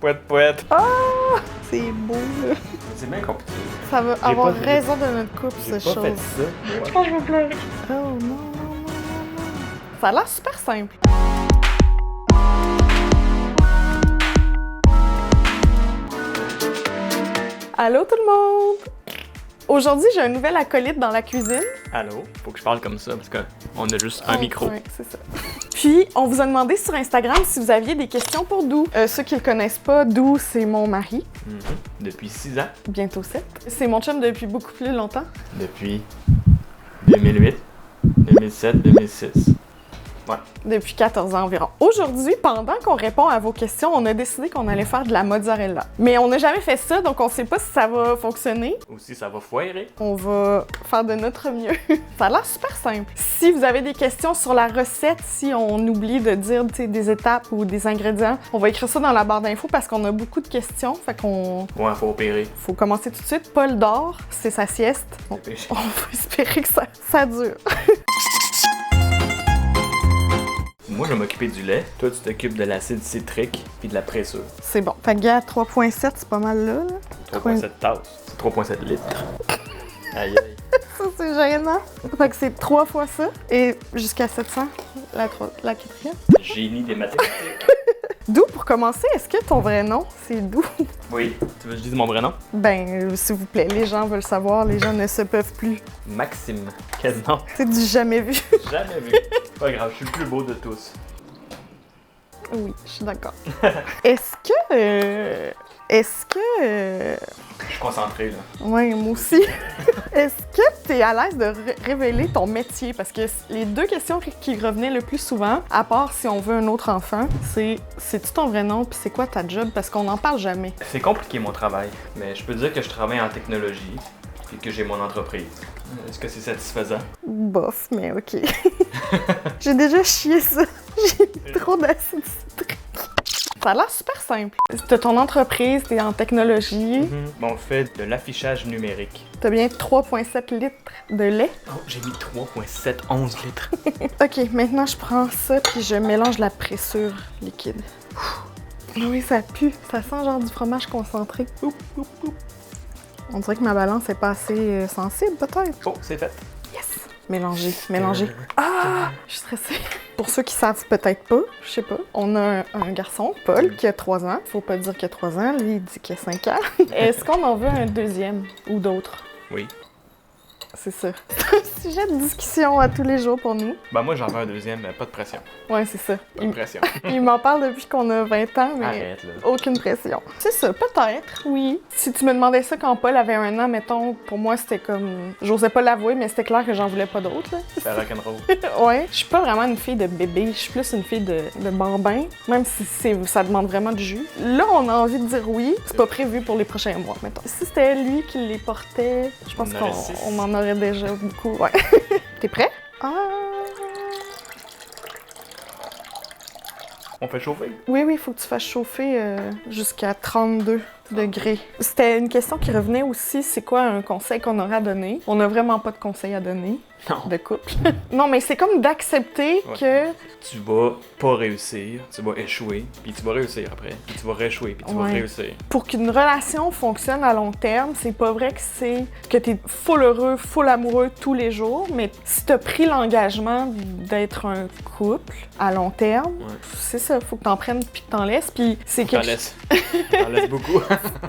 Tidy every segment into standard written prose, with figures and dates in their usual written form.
Pouette, pouette. Ah! C'est beau, là. C'est bien compliqué. Ça va J'ai avoir pas- raison de notre couple, J'ai cette pas fait chose. ça. Oh, je veux pleurer. Oh, non, non, non, non, non. Ça a l'air super simple. Allô, tout le monde! Aujourd'hui, j'ai un nouvel acolyte dans la cuisine. Allô? Faut que je parle comme ça parce qu'on a juste un micro. Ouais, c'est ça. Puis, on vous a demandé sur Instagram si vous aviez des questions pour Dou. Ceux qui le connaissent pas, Dou, c'est mon mari. Depuis 6 ans. Bientôt 7. C'est mon chum depuis beaucoup plus longtemps. Depuis 2008, 2007, 2006. Ouais. Depuis 14 ans environ. Aujourd'hui, pendant qu'on répond à vos questions, on a décidé qu'on allait faire de la mozzarella. Mais on n'a jamais fait ça, donc on sait pas si ça va fonctionner. Ou si ça va foirer. On va faire de notre mieux. Ça a l'air super simple. Si vous avez des questions sur la recette, si on oublie de dire des étapes ou des ingrédients, on va écrire ça dans la barre d'infos parce qu'on a beaucoup de questions. Fait qu'on Ouais, faut opérer. faut commencer tout de suite. Paul dort, c'est sa sieste. Dépêche. On va espérer que ça dure. Moi, je vais m'occuper du lait. Toi, tu t'occupes de l'acide citrique puis de la pressure. C'est bon. Fait que gars, 3.7, c'est pas mal là. 3,7 tasses. C'est 3,7 litres. Aïe, aïe. Ça, c'est gênant. Fait que c'est 3 fois ça et jusqu'à 700, la quatrième. Génie des mathématiques. Dou, pour commencer, est-ce que ton vrai nom, c'est Dou? Oui. Tu veux que je dise mon vrai nom? Ben, s'il vous plaît, les gens veulent savoir, les gens ne se peuvent plus. Maxime. Quel nom? C'est du jamais vu. Jamais vu. Pas grave, je suis le plus beau de tous. Oui, je suis d'accord. Est-ce que... Je suis concentré, là. Ouais, moi aussi. Est-ce que t'es à l'aise de révéler ton métier? Parce que les deux questions qui revenaient le plus souvent, à part si on veut un autre enfant, c'est-tu ton vrai nom puis c'est quoi ta job? Parce qu'on n'en parle jamais. C'est compliqué, mon travail. Mais je peux dire que je travaille en technologie et que j'ai mon entreprise. Est-ce que c'est satisfaisant? Bof, mais OK. J'ai déjà chié ça. J'ai mis trop d'acide citrique. Ça a l'air super simple. T'as ton entreprise, t'es en technologie. On fait de l'affichage numérique. T'as bien 3,7 litres de lait. Oh, j'ai mis 3,711 litres. OK, maintenant je prends ça puis je mélange la pressure liquide. Ah oui, ça pue. Ça sent genre du fromage concentré. Oup, oup, oup. On dirait que ma balance est pas assez sensible, peut-être. Oh, c'est fait. Yes! Mélanger, mélanger. Ah! Je suis stressée. Pour ceux qui savent peut-être pas, je sais pas, on a un garçon, Paul, qui a 3 ans. Faut pas dire qu'il a 3 ans, lui, il dit qu'il a 5 ans. Est-ce qu'on en veut un deuxième ou d'autres? Oui. C'est ça. C'est un sujet de discussion à tous les jours pour nous. Ben moi, j'en veux un deuxième, mais pas de pression. Ouais, c'est ça. Pas de pression. Il m'en parle depuis qu'on a 20 ans, mais Arrête, là. aucune pression. C'est ça, peut-être, oui. Si tu me demandais ça quand Paul avait 1 an, mettons, pour moi, c'était comme... J'osais pas l'avouer, mais c'était clair que j'en voulais pas d'autres, là. C'est rock'n'roll. Ouais. Je suis pas vraiment une fille de bébé, je suis plus une fille de bambin, même si ça demande vraiment du jus. Là, on a envie de dire oui. C'est pas prévu pour les prochains mois, mettons. Si c'était lui qui les portait, je pense On aurait 6. qu'on en aurait déjà beaucoup, ouais. T'es prêt? Ah... On fait chauffer? Oui, il faut que tu fasses chauffer jusqu'à 32 degrés. C'était une question qui revenait aussi, c'est quoi un conseil qu'on aurait à donner? On n'a vraiment pas de conseil à donner Non. de couple. Non, mais c'est comme d'accepter que... Tu vas pas réussir, tu vas échouer, puis tu vas réussir après, puis tu vas rééchouer, puis tu vas Ouais. réussir. Pour qu'une relation fonctionne à long terme, c'est pas vrai que t'es full heureux, full amoureux tous les jours, mais si t'as pris l'engagement d'être un couple à long terme, c'est ça, faut que t'en prennes puis que t'en laisses, puis c'est T'en quelque laisses. T'en laisses beaucoup.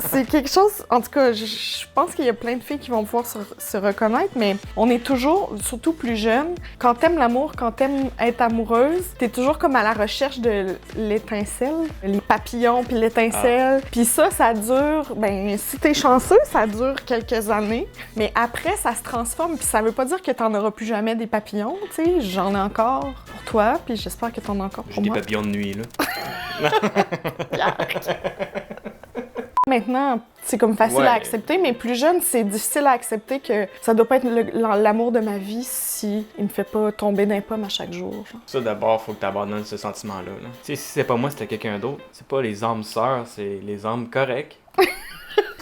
C'est quelque chose, en tout cas, je pense qu'il y a plein de filles qui vont pouvoir se reconnaître, mais on est toujours, surtout plus jeune, quand t'aimes l'amour, quand t'aimes être amoureuse, t'es toujours comme à la recherche de l'étincelle, les papillons puis l'étincelle. Puis ça dure, ben si t'es chanceux, ça dure quelques années, mais après, ça se transforme, puis ça veut pas dire que t'en auras plus jamais des papillons, tu sais, j'en ai encore pour toi, puis j'espère que t'en as encore J'ai pour des moi. papillons de nuit, là. Maintenant, c'est comme facile Ouais. à accepter, mais plus jeune, c'est difficile à accepter que ça doit pas être l'amour de ma vie si il me fait pas tomber d'un pomme à chaque jour. Genre. Ça, d'abord, faut que t'abandonnes ce sentiment-là. Là. Tu sais, si c'est pas moi, c'était quelqu'un d'autre. C'est pas les âmes sœurs, c'est les âmes corrects.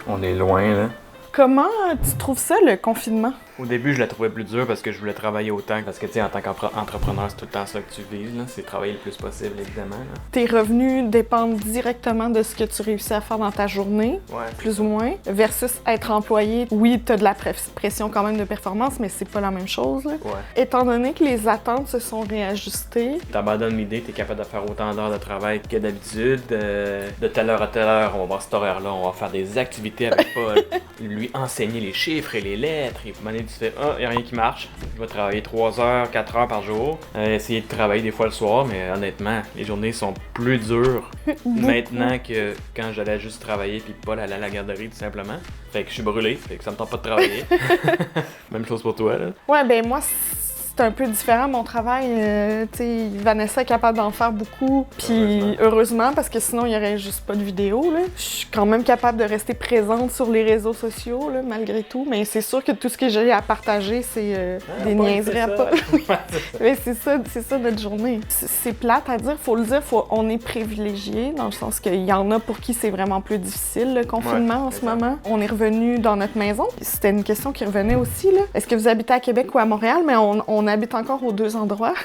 On est loin, là. Comment tu trouves ça, le confinement? Au début, je la trouvais plus dure parce que je voulais travailler autant. Parce que, tu sais, en tant qu'entrepreneur, c'est tout le temps ça que tu vises, là. C'est travailler le plus possible, évidemment, là. Tes revenus dépendent directement de ce que tu réussis à faire dans ta journée, Ouais. plus ou moins, versus être employé. Oui, t'as de la pression quand même de performance, mais c'est pas la même chose, là. Ouais. Étant donné que les attentes se sont réajustées, T'abandonnes l'idée, t'es capable de faire autant d'heures de travail que d'habitude. De telle heure à telle heure, on va voir cet horaire-là, on va faire des activités avec Paul. Lui enseigner les chiffres et les lettres. Et puis, tu fais, ah, y a rien qui marche. Je vais travailler 3 heures, 4 heures par jour. Essayer de travailler des fois le soir, mais honnêtement, les journées sont plus dures maintenant que quand j'allais juste travailler puis Paul allait à la garderie tout simplement. Fait que je suis brûlé, fait que ça me tente pas de travailler. Même chose pour toi, là. ouais, ben moi, c'est un peu différent mon travail. Tu sais, Vanessa est capable d'en faire beaucoup, puis heureusement, parce que sinon, il y aurait juste pas de vidéo, là. Je suis quand même capable de rester présente sur les réseaux sociaux, là, malgré tout, mais c'est sûr que tout ce que j'ai à partager, c'est des niaiseries à Paul. Mais c'est ça notre journée. C'est plate à dire, faut le dire, on est privilégié, dans le sens qu'il y en a pour qui c'est vraiment plus difficile, le confinement en ce moment. On est revenu dans notre maison, puis c'était une question qui revenait aussi, là. Est-ce que vous habitez à Québec ou à Montréal? Mais on habite encore aux deux endroits.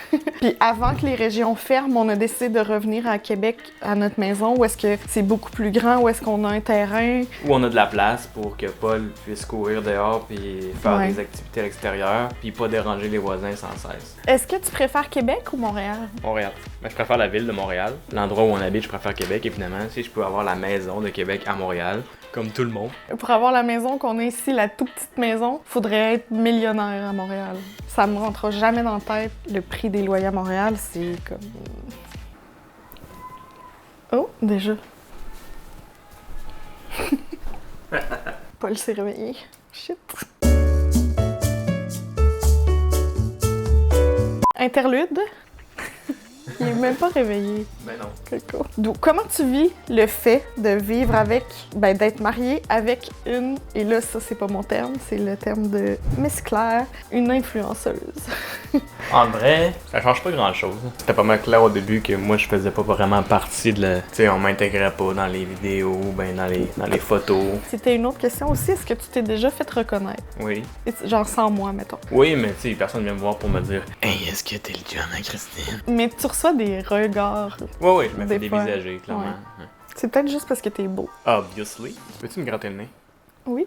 Puis avant que les régions ferment, on a décidé de revenir à Québec, à notre maison, où est-ce que c'est beaucoup plus grand, où est-ce qu'on a un terrain. Où on a de la place pour que Paul puisse courir dehors puis faire des activités à l'extérieur puis pas déranger les voisins sans cesse. Est-ce que tu préfères Québec ou Montréal? Montréal. Ben, je préfère la ville de Montréal. L'endroit où on habite, je préfère Québec, évidemment. Si je peux avoir la maison de Québec à Montréal, comme tout le monde. Pour avoir la maison qu'on a ici, la toute petite maison, faudrait être millionnaire à Montréal. Ça me rentrera jamais dans la tête. Le prix des loyers à Montréal, c'est comme... Oh, déjà. Paul s'est réveillé. Shit. Interlude. Il est même pas réveillé. Ben non. Coco. Comment tu vis le fait de vivre avec, d'être marié avec une, et là, ça, c'est pas mon terme, c'est le terme de Miss Claire, une influenceuse? En vrai, ça change pas grand-chose. C'était pas mal clair au début que moi, je faisais pas vraiment partie de la... Tu sais, on m'intégrait pas dans les vidéos, dans les photos. C'était une autre question aussi, est-ce que tu t'es déjà fait reconnaître? Oui. Genre sans moi, mettons. Oui, mais tu sais, personne vient me voir pour me dire « Hey, est-ce que t'es le chum à Christine? » Mais tu reçois des regards. Oui, je me fais Des fois. dévisager, clairement. Ouais. C'est peut-être juste parce que t'es beau. Obviously. Peux-tu me gratter le nez? Oui.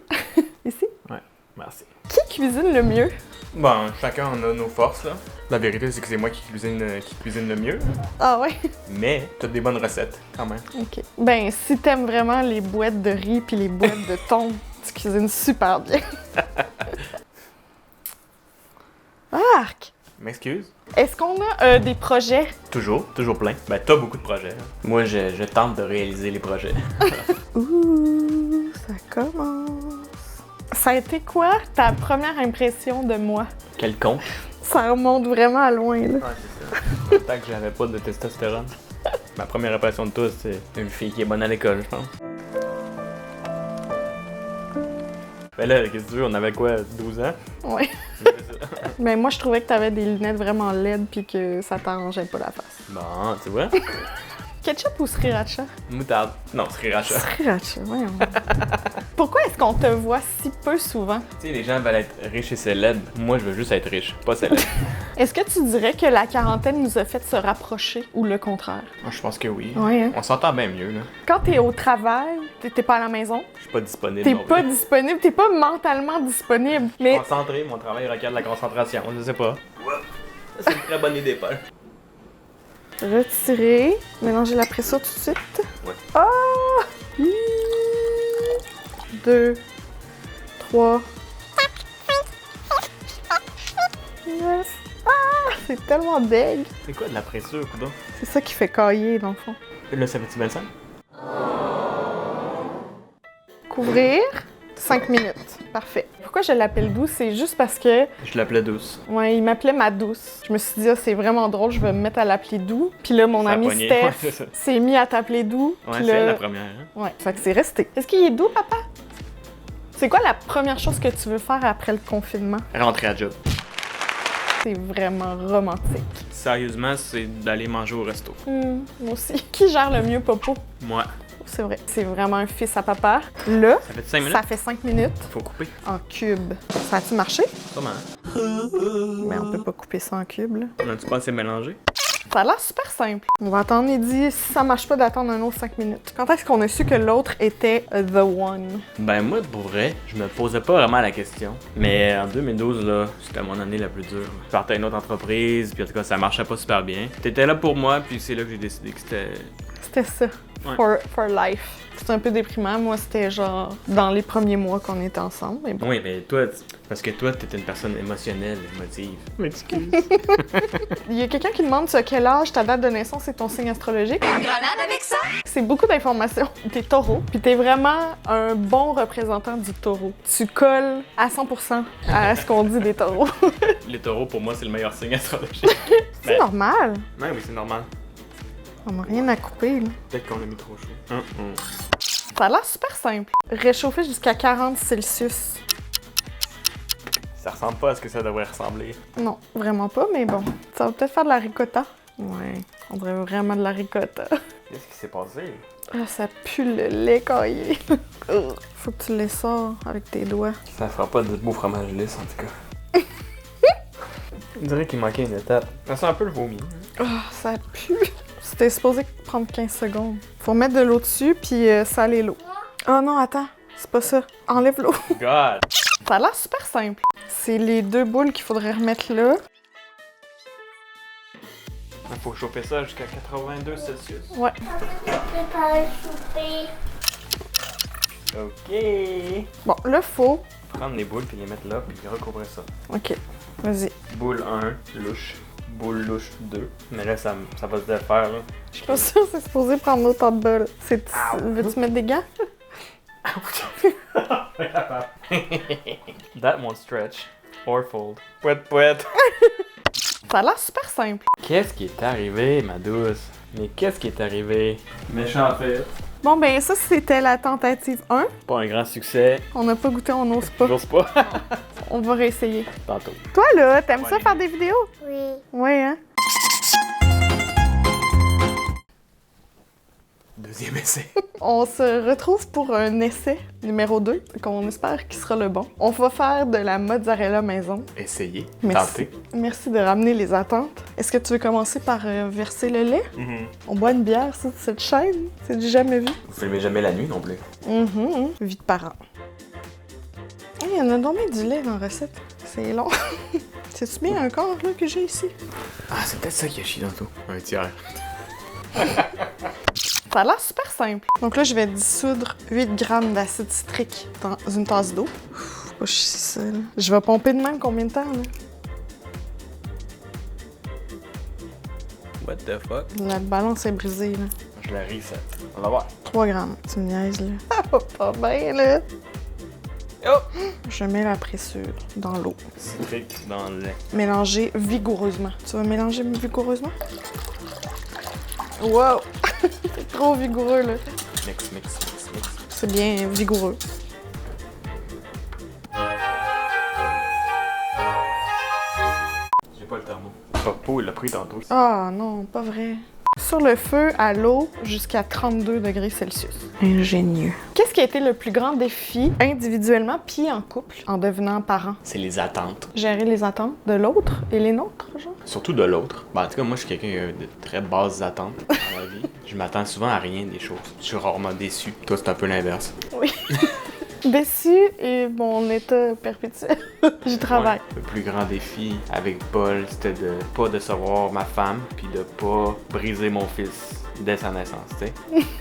Ici? Ouais, merci. Qui cuisine le mieux? Bon, chacun on a nos forces, là. La vérité, c'est que c'est moi qui cuisine le mieux. Ah ouais? Mais t'as des bonnes recettes, quand même. OK. Ben, si t'aimes vraiment les boîtes de riz puis les boîtes de thon, tu cuisines super bien. Arc! M'excuse? Est-ce qu'on a des projets? Toujours plein. Ben, t'as beaucoup de projets. Hein. Moi, je tente de réaliser les projets. Ouh, ça commence. Ça a été quoi ta première impression de moi? Quel con. Ça remonte vraiment à loin, là. Ouais, c'est ça. Tant que j'avais pas de testostérone. Ma première impression de toi, c'est une fille qui est bonne à l'école, je pense. Ben là, qu'est-ce que tu veux, on avait quoi, 12 ans? Ouais. Mais moi, je trouvais que t'avais des lunettes vraiment laides puis que ça t'arrangeait pas la face. Bon, tu vois? Ketchup ou sriracha? Moutarde. Non, sriracha. Sriracha, voyons. Pourquoi est-ce qu'on te voit si peu souvent? Tu sais, les gens veulent être riches et célèbres. Moi, je veux juste être riche, pas célèbre. Est-ce que tu dirais que la quarantaine nous a fait se rapprocher ou le contraire? Moi, je pense que oui. Oui, hein? On s'entend bien mieux, là. Quand t'es au travail, t'es pas à la maison, Je suis pas disponible. t'es non pas plus. disponible, t'es pas mentalement disponible. Je suis Mais concentré, mon travail requiert de la concentration, je sais pas. C'est une très bonne idée, Paul. retirer, mélanger l'après-ça tout de suite. Ouais. Ah! 2, 3. Yes. Ah! C'est tellement deg. C'est quoi de la pressure, coudonc? C'est ça qui fait cailler, dans le fond. Là, ça fait-tu 25? Couvrir, 5 minutes. Parfait. Pourquoi je l'appelle douce? C'est juste parce que, Je l'appelais douce. ouais, il m'appelait ma douce. Je me suis dit, ah, c'est vraiment drôle, je vais me mettre à l'appeler doux. Puis là, mon Ça a ami pogné. Ouais, c'est Steph ça. s'est mis à t'appeler doux. Ouais, Puis c'est là, la première. Hein? ouais, fait que c'est resté. Est-ce qu'il est doux, papa? C'est quoi la première chose que tu veux faire après le confinement? Rentrer à job. C'est vraiment romantique. Sérieusement, c'est d'aller manger au resto. Moi aussi. Qui gère le mieux Popo? Moi. c'est vrai. C'est vraiment un fils à papa. Là, Ça fait 5 minutes? ça fait 5 minutes Faut couper. en cube. Ça a-tu marché? Sûrement. Mais on peut pas couper ça en cube, là. On a-tu pas assez mélangé? Ça a l'air super simple. On va attendre Eddie. Si ça marche pas, d'attendre un autre 5 minutes. Quand est-ce qu'on a su que l'autre était the one? Ben moi, pour vrai, je me posais pas vraiment la question. Mais en 2012, là, c'était mon année la plus dure. Je partais à une autre entreprise, puis en tout cas, ça marchait pas super bien. T'étais là pour moi, puis c'est là que j'ai décidé que c'était... C'était ça. Ouais. For life. C'était un peu déprimant. Moi, c'était genre dans les premiers mois qu'on était ensemble. Mais bon. Oui, mais toi, parce que toi, t'es une personne émotionnelle, émotive. M'excuse. Il y a quelqu'un qui demande à quel âge ta date de naissance et ton signe astrologique. Une grenade avec ça? C'est beaucoup d'informations. T'es taureau, puis t'es vraiment un bon représentant du taureau. Tu colles à 100% à ce qu'on dit des taureaux. Les taureaux, pour moi, c'est le meilleur signe astrologique. C'est normal. Ouais, oui, c'est normal. On n'a rien à couper, là. Peut-être qu'on l'a mis trop chaud. Ça a l'air super simple. Réchauffer jusqu'à 40 Celsius. Ça ressemble pas à ce que ça devrait ressembler. Non, vraiment pas, mais bon. Ça va peut-être faire de la ricotta. Ouais, on dirait vraiment de la ricotta. Qu'est-ce qui s'est passé? Ah, ça pue le lait caillé. Faut que tu les sors avec tes doigts. Ça fera pas de beau fromage lisse, en tout cas. On dirait qu'il manquait une étape. Ça sent un peu le vomi. Ah, ça pue. C'était supposé prendre 15 secondes. Faut mettre de l'eau dessus, puis saler l'eau. Oh non, attends, c'est pas ça. Enlève l'eau. God! Ça a l'air super simple. C'est les 2 boules qu'il faudrait remettre là. Il faut chauffer ça jusqu'à 82 Celsius. Ouais. Préparer le souper. OK. Bon, là, faut... Prendre les boules puis les mettre là puis recouvrir ça. OK, vas-y. Boule 1, louche. Boule louche 2. Mais là, ça va se défaire, là. Je suis pas sûre que c'est supposé prendre autant de bol. Veux-tu mettre des gants? That won't stretch. Or fold. Pouet. Ça a l'air super simple. Qu'est-ce qui est arrivé, ma douce? Mais qu'est-ce qui est arrivé? Méchant fait. Bon, ben ça, c'était la tentative 1. Pas un grand succès. On n'a pas goûté, on n'ose pas. J'ose pas. On va réessayer. Tantôt. Toi, là, t'aimes ça faire des vidéos? Oui. Ouais, hein? Deuxième essai. On se retrouve pour un essai numéro 2, qu'on espère qu'il sera le bon. On va faire de la mozzarella maison. Essayez. Merci. Tentez. Merci de ramener les attentes. Est-ce que tu veux commencer par verser le lait? On boit une bière sur cette chaîne? C'est du jamais vu. Vous filmez jamais la nuit non plus. Vie de parent. Il y en a donc bien du lait dans la recette. C'est long. C'est-tu bien un corps là, que j'ai ici? Ah, c'est peut-être ça qui a chié dans tout. Un tiers. Ça a l'air super simple. Donc là, je vais dissoudre 8 grammes d'acide citrique dans une tasse d'eau. Faut pas chier ça, là. Je vais pomper de même combien de temps, là? What the fuck? La balance est brisée, là. Je la reset. On va voir. 3 grammes. Tu me niaises, là. Ça va pas bien, là. Oh! Je mets la pressure dans l'eau. Citrique dans le lait. Mélanger vigoureusement. Tu vas mélanger vigoureusement? Wow! C'est trop vigoureux, là. Mix. C'est bien vigoureux. J'ai pas le thermo. Papo, il l'a pris tantôt. Ah non, pas vrai. Sur le feu, à l'eau, jusqu'à 32 degrés Celsius. Ingénieux. Qu'est-ce qui a été le plus grand défi, individuellement puis en couple, en devenant parent? C'est les attentes. Gérer les attentes de l'autre et les nôtres, genre? Surtout de l'autre. Ben, en tout cas, moi, je suis quelqu'un qui a de très basses attentes dans la vie. Je m'attends souvent à rien des choses. Je suis rarement déçu. Toi, c'est un peu l'inverse. Oui. Déçu et mon état perpétuel. J'y travaille. Ouais. Le plus grand défi avec Paul, c'était de pas décevoir ma femme, puis de pas briser mon fils dès sa naissance, tu sais.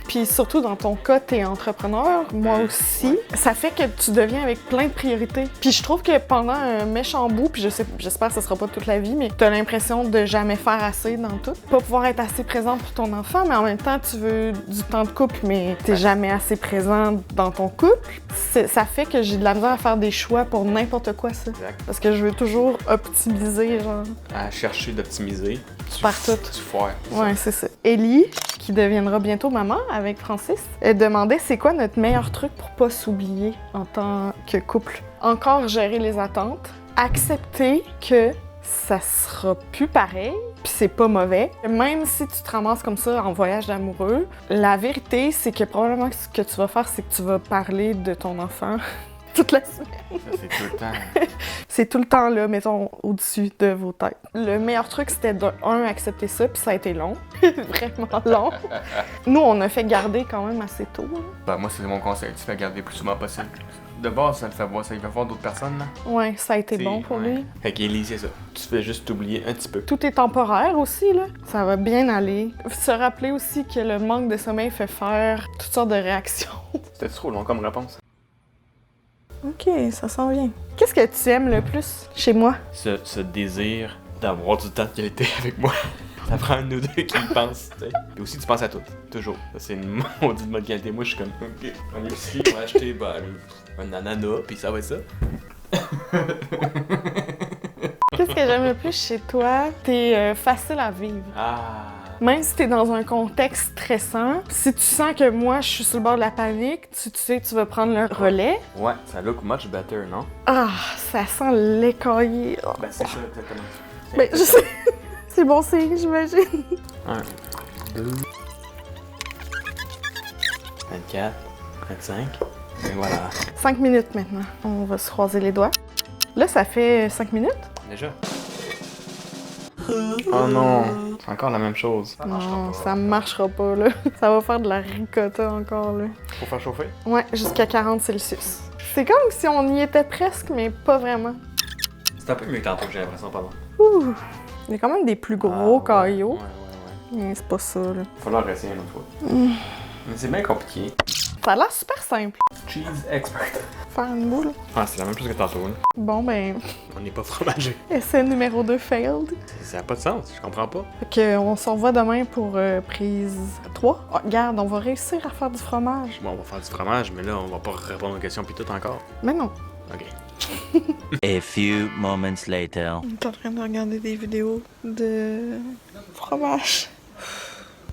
Puis surtout, dans ton cas, t'es entrepreneur, moi aussi. Ça fait que tu deviens avec plein de priorités. Puis je trouve que pendant un méchant bout, puis j'espère que ce sera pas toute la vie, mais t'as l'impression de jamais faire assez dans tout. Pas pouvoir être assez présente pour ton enfant, mais en même temps, tu veux du temps de couple, mais t'es jamais assez présente dans ton couple. Ça fait que j'ai de la misère à faire des choix pour n'importe quoi, ça. Exact. Parce que je veux toujours optimiser, genre. À chercher d'optimiser. Partout. Tu foires. Ouais, c'est ça. Ellie, qui deviendra bientôt maman avec Francis, elle demandait c'est quoi notre meilleur truc pour pas s'oublier en tant que couple. Encore gérer les attentes, accepter que ça sera plus pareil, puis c'est pas mauvais. Même si tu te ramasses comme ça en voyage d'amoureux, la vérité, c'est que probablement ce que tu vas faire, c'est que tu vas parler de ton enfant toute la semaine. Ça, c'est tout le temps. C'est tout le temps là, mettons, au-dessus de vos têtes. Le meilleur truc, c'était accepter ça, puis ça a été long. Vraiment long. Nous, on a fait garder quand même assez tôt. Hein. Ben, moi, c'est mon conseil. Tu fais garder le plus souvent possible. De base, ça le fait voir. Ça, il va voir d'autres personnes, là. Ouais, ça a été bon pour lui. Fait qu'Élie, c'est ça. Tu fais juste t'oublier un petit peu. Tout est temporaire aussi, là. Ça va bien aller. Se rappeler aussi que le manque de sommeil fait faire toutes sortes de réactions. C'était trop long comme réponse. OK, ça sent bien. Qu'est-ce que tu aimes le plus chez moi? Ce désir d'avoir du temps de qualité avec moi. Ça prend un ou deux qui y pensent, tu sais. Et aussi, tu penses à tout. Toujours. Ça, c'est une maudite bonne qualité. Moi, je suis comme, OK, en épicerie, on va acheter un ananas, puis ça va être ça. Qu'est-ce que j'aime le plus chez toi? T'es facile à vivre. Ah. Même si t'es dans un contexte stressant, si tu sens que moi, je suis sur le bord de la panique, tu sais que tu vas prendre le relais. Ouais, ça look much better, non? Ah, ça sent l'écaillé. Oh. Ben, c'est ça, exactement. Ben, je sais. C'est bon signe, j'imagine. 1, 2, 24, 25, et voilà. 5 minutes maintenant. On va se croiser les doigts. Là, ça fait 5 minutes? Déjà? Oh non, c'est encore la même chose. Non, ça marchera pas, là. Ça va faire de la ricotta encore, là. Faut faire chauffer? Ouais, jusqu'à 40 Celsius. C'est comme si on y était presque, mais pas vraiment. C'est un peu mieux que tantôt, j'ai l'impression, pardon. Ouh! Il y a quand même des plus gros caillots. Ouais. Mais c'est pas ça, là. Falloir essayer une autre fois. Mais c'est bien compliqué. Ça a l'air super simple. Cheese expert. Faire une boule. Ah, c'est la même chose que tantôt, là. Bon, ben, On n'est pas fromagé. essai numéro 2 failed. Ça n'a pas de sens, je comprends pas. Fait que, on se revoit demain pour prise 3. Oh, regarde, on va réussir à faire du fromage. Bon, on va faire du fromage, mais là, on va pas répondre aux questions puis tout encore. Mais non. OK. A few moments later. On est en train de regarder des vidéos de fromage.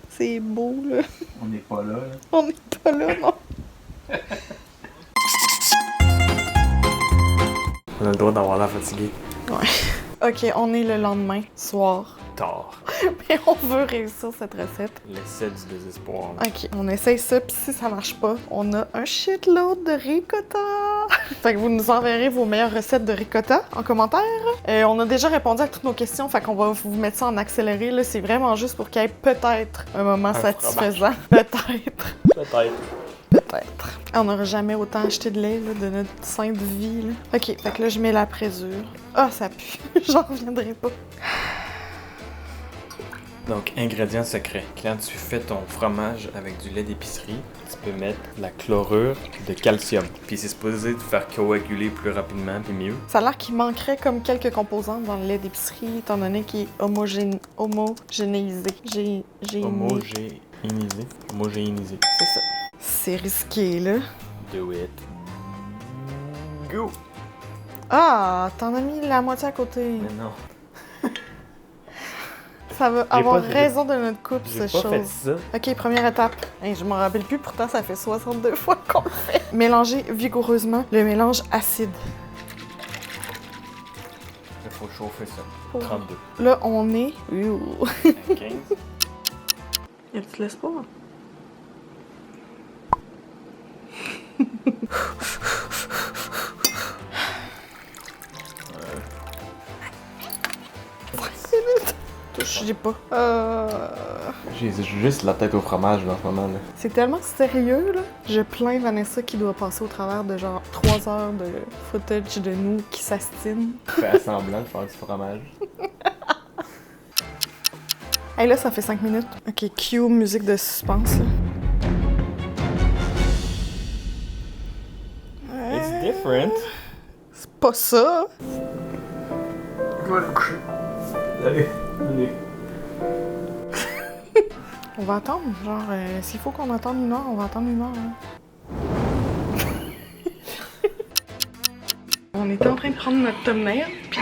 C'est beau, là. On n'est pas là, là. On n'est pas là, non. On a le droit d'avoir l'air fatigué. Ouais. OK, on est le lendemain, soir. Tard. Mais on veut réussir cette recette. L'essai du désespoir. Là. OK, on essaye ça, puis si ça marche pas, on a un shitload de ricotta! Fait que vous nous enverrez vos meilleures recettes de ricotta en commentaire. On a déjà répondu à toutes nos questions, fait qu'on va vous mettre ça en accéléré. Là, c'est vraiment juste pour qu'il y ait peut-être un moment satisfaisant. Peut-être. Peut-être. Peut-être. On n'aura jamais autant acheté de lait là, de notre sainte vie. Là. OK, fait que là, je mets la présure. Ah, ça pue. J'en reviendrai pas. Donc, ingrédients secrets. Quand tu fais ton fromage avec du lait d'épicerie, tu peux mettre la chlorure de calcium. Puis c'est supposé te faire coaguler plus rapidement puis mieux. Ça a l'air qu'il manquerait comme quelques composantes dans le lait d'épicerie, étant donné qu'il est homogénéisé. Homogénéisé. C'est ça. C'est risqué, là. Do it. Go! Ah, t'en as mis la moitié à côté. Mais non. Ça va J'ai avoir pas- raison de notre couple, J'ai cette pas fait chose. ça. OK, première étape. Hey, je m'en rappelle plus, pourtant ça fait 62 fois qu'on le fait. Mélangez vigoureusement le mélange acide. Il faut chauffer ça. Oh. 32. Là, on est... Ouh. 15. Y a-tu de l'espoir? Je dis pas. J'ai juste la tête au fromage là, en ce moment. Là. C'est tellement sérieux, là. Je plains Vanessa qui doit passer au travers de genre 3 heures de footage de nous qui s'astinent. Fais semblant de faire du fromage. Hey, là, ça fait 5 minutes. OK, cue musique de suspense, là. It's different. C'est pas ça. Je vais aller coucher. Allez. On va attendre, genre, s'il faut qu'on attende 1 heure, on va attendre 1 heure. Hein. On était en train de prendre notre thumbnail, puis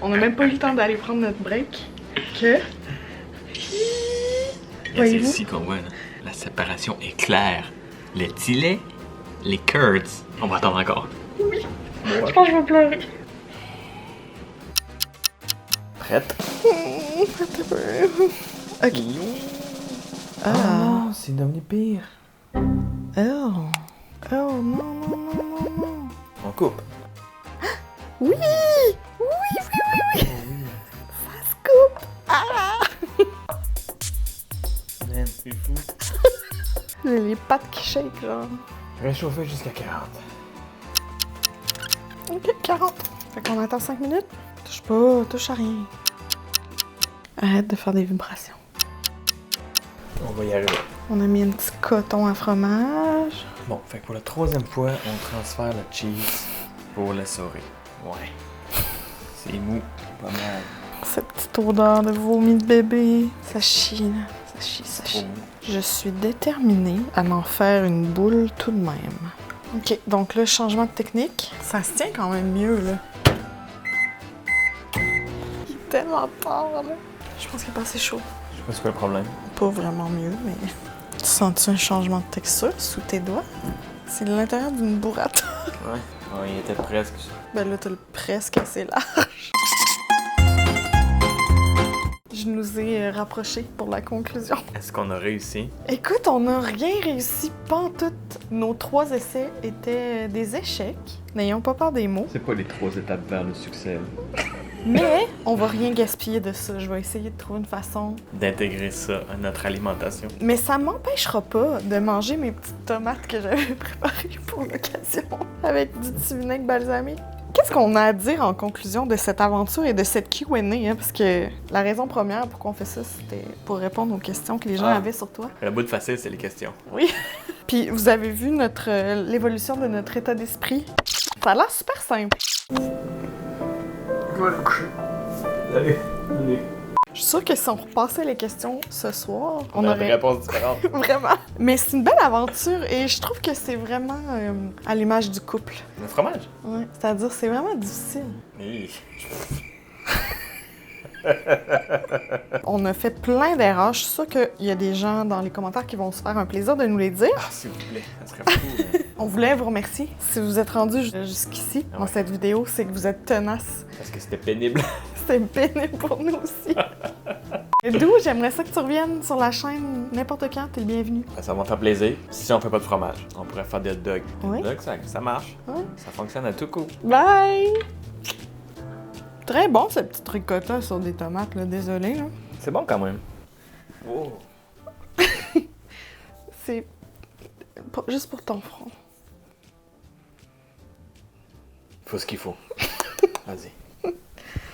on a même pas eu le temps d'aller prendre notre break. Que... C'est Voyez-vous? ici qu'on voit, là. La séparation est claire. Le tilet, les curds. On va attendre encore. Je pense que je vais pleurer. Prête? Ok. Ah non, c'est devenu pire. Oh. Oh non, non, non, non, non. On coupe. Oui! Oui, oui, oui, oui! Ça se coupe! Ah! Man, c'est fou. J'ai les pattes qui shake, genre. Réchauffer jusqu'à 40. Ok, 40. Fait qu'on attend 5 minutes. Touche pas, touche à rien. Arrête de faire des vibrations. On va y arriver. On a mis un petit coton à fromage. Bon, fait que pour la troisième fois, on transfère le cheese pour la souris. Ouais. C'est mou, pas mal. Cette petite odeur de vomi de bébé. Ça chie, là. Ça chie, ça Trop chie. mou. Je suis déterminée à m'en faire une boule tout de même. Ok, donc le changement de technique, ça se tient quand même mieux, là. Il est tellement tard, là. Je pense qu'il est pas assez chaud. Je sais pas c'est quoi le problème. Pas vraiment mieux, mais... Tu sens-tu un changement de texture sous tes doigts? C'est l'intérieur d'une bourrate. Ouais. Ouais, il était presque. Ben là, t'as le presque assez large. Je nous ai rapprochés pour la conclusion. Est-ce qu'on a réussi? Écoute, on n'a rien réussi pantoute. Nos 3 essais étaient des échecs. N'ayons pas peur des mots. C'est pas les 3 étapes vers le succès. Mais on va rien gaspiller de ça. Je vais essayer de trouver une façon. D'intégrer ça à notre alimentation. Mais ça m'empêchera pas de manger mes petites tomates que j'avais préparées pour l'occasion avec du petit vinaigre balsamique. Qu'est-ce qu'on a à dire en conclusion de cette aventure et de cette Q&A? Hein? Parce que la raison première pour qu'on fait ça, c'était pour répondre aux questions que les gens avaient sur toi. Le bout de facile, c'est les questions. Oui. Puis vous avez vu l'évolution de notre état d'esprit. Ça a l'air super simple. Je vais le coucher. Allez, allez. Je suis sûre que si on repassait les questions ce soir, on des aurait... réponses différentes. Vraiment. Mais c'est une belle aventure et je trouve que c'est vraiment à l'image du couple. Le fromage? Ouais. C'est-à-dire, c'est vraiment difficile. Oui. On a fait plein d'erreurs. Je suis sûre qu'il y a des gens dans les commentaires qui vont se faire un plaisir de nous les dire. Ah, s'il vous plaît, ça serait fou. Hein. On voulait vous remercier. Si vous êtes rendus jusqu'ici dans cette vidéo, c'est que vous êtes tenaces. Parce que c'était pénible. C'était pénible pour nous aussi. Et d'où j'aimerais ça que tu reviennes sur la chaîne n'importe quand. T'es le bienvenu. Ça va me faire plaisir. Si on fait pas de fromage, on pourrait faire des hot dogs. Oui. Hot dogs, ça marche. Ouais. Ça fonctionne à tout coup. Bye! Très bon, ce petit ricotta sur des tomates, là. Désolé, là. C'est bon quand même. Oh. C'est juste pour ton front. Faut ce qu'il faut. Vas-y.